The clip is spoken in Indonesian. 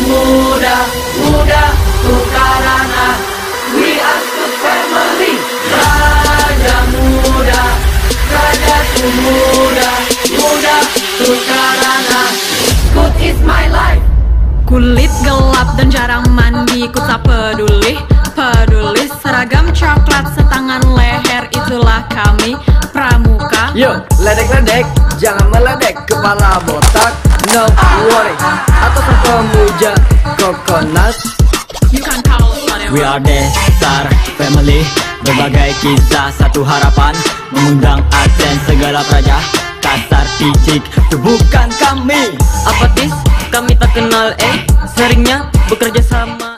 muda, muda tuh karana we are the family. Raja muda, raja tuh muda, muda tuh karana good is my life. Kulit gelap dan jarang mandi, ku tak peduli, peduli. Seragam coklat setangan leher, itulah kami pramuka. Yo, ledek-ledek, jangan meledek, kepala botak, no worry. Atau sang pemuja coconut. You can call us whatever. We are Destar Family, berbagai kisah satu harapan, mengundang aksen segala praja. Kasar picik, itu bukan kami. Apatis, kami tak kenal seringnya bekerja sama.